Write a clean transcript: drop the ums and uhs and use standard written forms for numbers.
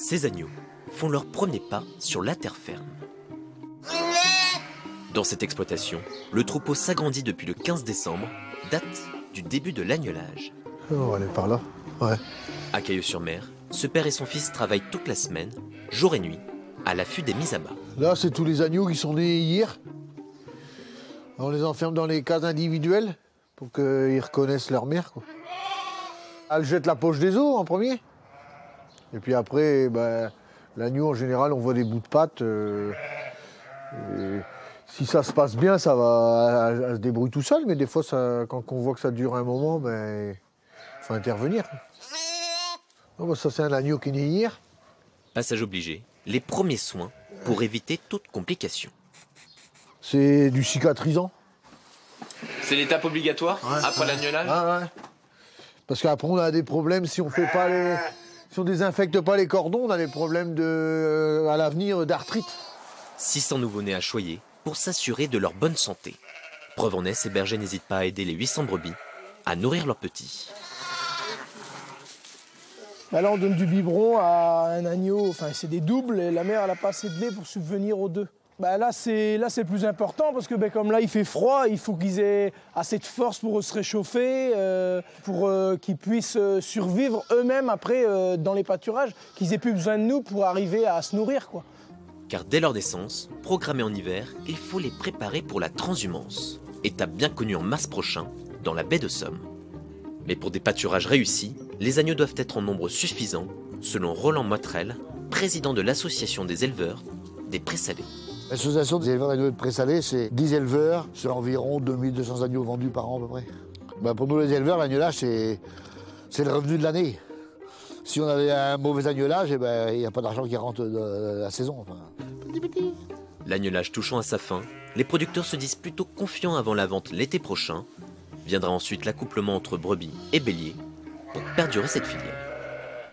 Ces agneaux font leur premier pas sur la terre ferme. Dans cette exploitation, le troupeau s'agrandit depuis le 15 décembre, date du début de l'agnelage. On va aller par là, ouais. À Cailleux-sur-Mer, ce père et son fils travaillent toute la semaine, jour et nuit, à l'affût des mises à bas. Là, c'est tous les agneaux qui sont nés hier. On les enferme dans les cases individuelles pour qu'ils reconnaissent leur mère, quoi. Elle jette la poche des os en premier. Et puis après, l'agneau, en général, on voit des bouts de pattes. Et si ça se passe bien, ça va, elle se débrouille tout seul. Mais des fois, quand on voit que ça dure un moment, il faut intervenir. Oh, ça, c'est un agneau qui est né hier. Passage obligé, les premiers soins pour éviter toute complication. C'est du cicatrisant. C'est l'étape obligatoire après l'agnelage? Ouais. Parce qu'après, on a des problèmes si on fait pas si on désinfecte pas les cordons, on a des problèmes à l'avenir d'arthrite. 600 nouveau-nés à choyer pour s'assurer de leur bonne santé. Preuve en est, ces bergers n'hésitent pas à aider les 800 brebis à nourrir leurs petits. Là, on donne du biberon à un agneau, enfin c'est des doubles, et la mère elle n'a pas assez de lait pour subvenir aux deux. Là c'est le plus important parce que comme là il fait froid, il faut qu'ils aient assez de force pour se réchauffer, pour qu'ils puissent survivre eux-mêmes après dans les pâturages, qu'ils aient plus besoin de nous pour arriver à se nourrir, quoi. Car dès leur naissance, programmée en hiver, il faut les préparer pour la transhumance, étape bien connue en mars prochain dans la baie de Somme. Mais pour des pâturages réussis, les agneaux doivent être en nombre suffisant, selon Roland Motrel, président de l'association des éleveurs des présalés. L'association des éleveurs d'agneaux de présalés, c'est 10 éleveurs sur environ 2200 agneaux vendus par an à peu près. Pour nous les éleveurs, l'agnelage, c'est le revenu de l'année. Si on avait un mauvais agnelage, il n'y a pas d'argent qui rentre de la saison. L'agnelage touchant à sa fin, les producteurs se disent plutôt confiants avant la vente l'été prochain. Viendra ensuite l'accouplement entre brebis et béliers pour perdurer cette filière.